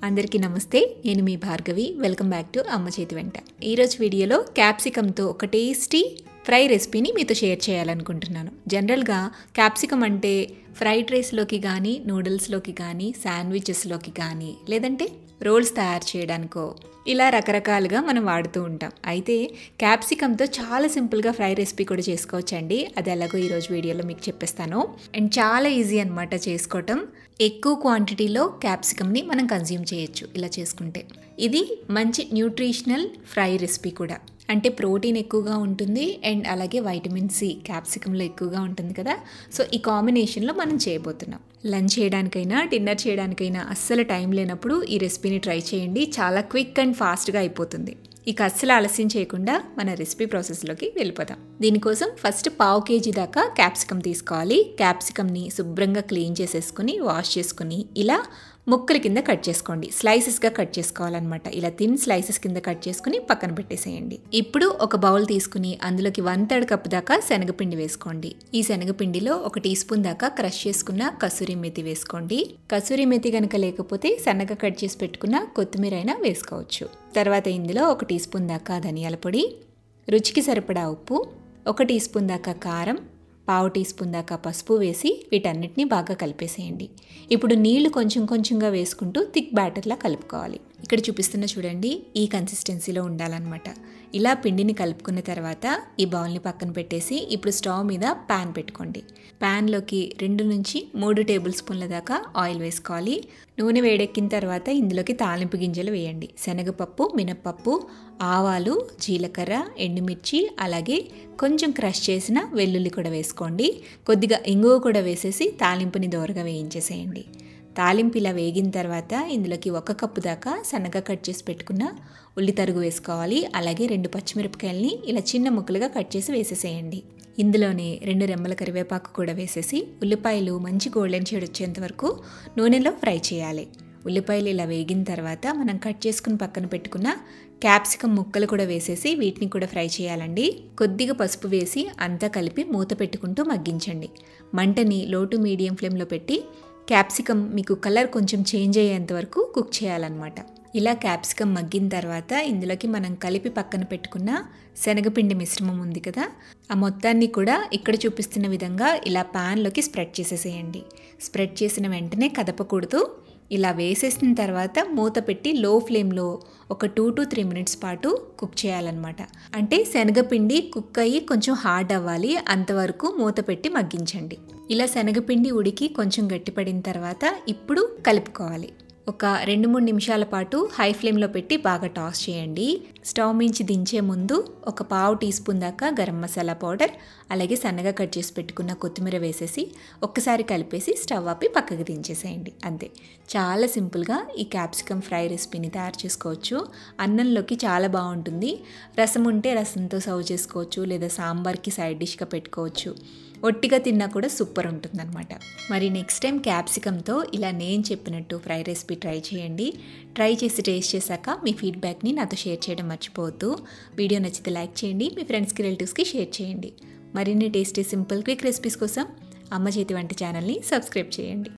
అందరికీ నమస్తే. నేను మీ భార్గవి. వెల్కమ్ బ్యాక్ టు అమ్మ చేతి వెంట. ఈరోజు వీడియోలో క్యాప్సికమ్తో ఒక టేస్టీ ఫ్రై రెసిపీని మీతో షేర్ చేయాలనుకుంటున్నాను. జనరల్గా క్యాప్సికమ్ అంటే ఫ్రైడ్ రైస్లోకి కానీ, నూడిల్స్లోకి కానీ, శాండ్విచెస్లోకి కానీ, లేదంటే రోల్స్ తయారు చేయడానికో ఇలా రకరకాలుగా మనం వాడుతూ ఉంటాం. అయితే క్యాప్సికమ్తో చాలా సింపుల్గా ఫ్రై రెసిపీ కూడా చేసుకోవచ్చండి. అది ఎలాగో ఈరోజు వీడియోలో మీకు చెప్పేస్తాను. అండ్ చాలా ఈజీ అనమాట చేసుకోవటం. ఎక్కువ క్వాంటిటీలో క్యాప్సికమ్ని మనం కన్జ్యూమ్ చేయొచ్చు ఇలా చేసుకుంటే. ఇది మంచి న్యూట్రిషనల్ ఫ్రై రెసిపీ కూడా. అంటే ప్రోటీన్ ఎక్కువగా ఉంటుంది అండ్ అలాగే వైటమిన్ సి క్యాప్సికంలో ఎక్కువగా ఉంటుంది కదా. సో ఈ కాంబినేషన్లో మనం చేయబోతున్నాం. లంచ్ చేయడానికైనా డిన్నర్ చేయడానికైనా అస్సలు టైం లేనప్పుడు ఈ రెసిపీని ట్రై చేయండి. చాలా క్విక్ అండ్ ఫాస్ట్గా అయిపోతుంది. ఇక అస్సలు ఆలస్యం చేయకుండా మన రెసిపీ ప్రాసెస్లోకి వెళ్ళిపోదాం. దీనికోసం ఫస్ట్ 1/2 kg దాకా క్యాప్సికమ్ తీసుకోవాలి. క్యాప్సికమ్ని శుభ్రంగా క్లీన్ చేసేసుకుని వాష్ చేసుకుని ఇలా ముక్కల కింద కట్ చేసుకోండి. స్లైసెస్గా కట్ చేసుకోవాలన్నమాట. ఇలా థిన్ స్లైసెస్ కింద కట్ చేసుకుని పక్కన పెట్టేసేయండి. ఇప్పుడు ఒక బౌల్ తీసుకుని అందులోకి 1/3 కప్ దాకా శనగపిండి వేసుకోండి. ఈ శనగపిండిలో 1 టీ స్పూన్ దాకా క్రష్ చేసుకున్న కసూరి మెతి వేసుకోండి. కసూరి మెతి కనుక లేకపోతే సన్నగా కట్ చేసి పెట్టుకున్న కొత్తిమీర అయినా వేసుకోవచ్చు. తర్వాత ఇందులో 1 టీ స్పూన్ దాకా ధనియాల పొడి, రుచికి సరిపడా ఉప్పు, 1 టీ స్పూన్ దాకా కారం, 1/2 టీ స్పూన్ దాకా పసుపు వేసి వీటన్నిటిని బాగా కలిపేసేయండి. ఇప్పుడు నీళ్లు కొంచెం కొంచెంగా వేసుకుంటూ థిక్ బ్యాటర్లా కలుపుకోవాలి. ఇక్కడ చూపిస్తున్న చూడండి, ఈ కన్సిస్టెన్సీలో ఉండాలన్నమాట. ఇలా పిండిని కలుపుకున్న తర్వాత ఈ బౌల్ని పక్కన పెట్టేసి ఇప్పుడు స్టవ్ మీద ప్యాన్ పెట్టుకోండి. ప్యాన్లోకి 2 నుంచి 3 టేబుల్ స్పూన్ల దాకా ఆయిల్ వేసుకోవాలి. నూనె వేడెక్కిన తర్వాత ఇందులోకి తాలింపు గింజలు వేయండి. శనగపప్పు, మినప్పప్పు, ఆవాలు, జీలకర్ర, ఎండుమిర్చి, అలాగే కొంచెం క్రష్ చేసిన వెల్లుల్లి కూడా వేసుకోండి. కొద్దిగా ఇంగువ కూడా వేసేసి తాలింపుని దోరగా వేయించేసేయండి. తాలింపు ఇలా వేగిన తర్వాత ఇందులోకి 1 కప్పు దాకా సన్నగా కట్ చేసి పెట్టుకున్న ఉల్లి తరుగు వేసుకోవాలి. అలాగే 2 పచ్చిమిరపకాయలని ఇలా చిన్న ముక్కలుగా కట్ చేసి వేసేసేయండి. ఇందులోనే 2 రెమ్మల కరివేపాకు కూడా వేసేసి ఉల్లిపాయలు మంచి గోల్డెన్ షేడ్ వచ్చేంత వరకు నూనెలో ఫ్రై చేయాలి. ఉల్లిపాయలు ఇలా వేగిన తర్వాత మనం కట్ చేసుకుని పక్కన పెట్టుకున్న క్యాప్సికమ్ ముక్కలు కూడా వేసేసి వీటిని కూడా ఫ్రై చేయాలండి. కొద్దిగా పసుపు వేసి అంతా కలిపి మూత పెట్టుకుంటూ మగ్గించండి. మంటని లో టు మీడియం ఫ్లేమ్లో పెట్టి క్యాప్సికమ్ మీకు కలర్ కొంచెం చేంజ్ అయ్యేంత వరకు కుక్ చేయాలన్నమాట. ఇలా క్యాప్సికమ్ మగ్గిన తర్వాత ఇందులోకి మనం కలిపి పక్కన పెట్టుకున్న శనగపిండి మిశ్రమం ఉంది కదా, ఆ మొత్తాన్ని కూడా ఇక్కడ చూపిస్తున్న విధంగా ఇలా ప్యాన్లోకి స్ప్రెడ్ చేసేసేయండి. స్ప్రెడ్ చేసిన వెంటనే కదపకూడదు. ఇలా వేసేసిన తర్వాత మూత పెట్టి లో ఫ్లేమ్లో ఒక 2 to 3 మినిట్స్ పాటు కుక్ చేయాలన్నమాట. అంటే శనగపిండి కుక్ అయ్యి కొంచెం హార్డ్ అవ్వాలి, అంతవరకు మూత పెట్టి మగ్గించండి. ఇలా శనగపిండి ఉడికి కొంచెం గట్టిపడిన తర్వాత ఇప్పుడు కలుపుకోవాలి. ఒక 2-3 నిమిషాల పాటు హై ఫ్లేమ్లో పెట్టి బాగా టాస్ చేయండి. స్టవ్ మించి దించే ముందు ఒక 1/2 టీ స్పూన్ దాకా గరం మసాలా పౌడర్, అలాగే సన్నగా కట్ చేసి పెట్టుకున్న కొత్తిమీర వేసేసి ఒక్కసారి కలిపేసి స్టవ్ ఆపి పక్కకి దించేసేయండి. అంతే, చాలా సింపుల్గా ఈ క్యాప్సికమ్ ఫ్రై రెసిపీని తయారు చేసుకోవచ్చు. అన్నంలోకి చాలా బాగుంటుంది. రసం ఉంటే రసంతో సర్వ్ చేసుకోవచ్చు, లేదా సాంబార్కి సైడ్ డిష్గా పెట్టుకోవచ్చు. ఒట్టిగా తిన్నా కూడా సూపర్ ఉంటుందన్నమాట. మరి నెక్స్ట్ టైం క్యాప్సికమ్తో ఇలా నేను చెప్పినట్టు ఫ్రై రెసిపీ ట్రై చేయండి. ట్రై చేసి టేస్ట్ చేశాక మీ ఫీడ్బ్యాక్ని నాతో షేర్ చేయడం మర్చిపోవద్దు. వీడియో నచ్చితే లైక్ చేయండి, మీ ఫ్రెండ్స్కి రిలేటివ్స్కి షేర్ చేయండి. మరిన్ని టేస్టీ సింపుల్ క్విక్ రెసిపీస్ కోసం అమ్మ చేతి వంట ఛానల్ని సబ్స్క్రైబ్ చేయండి.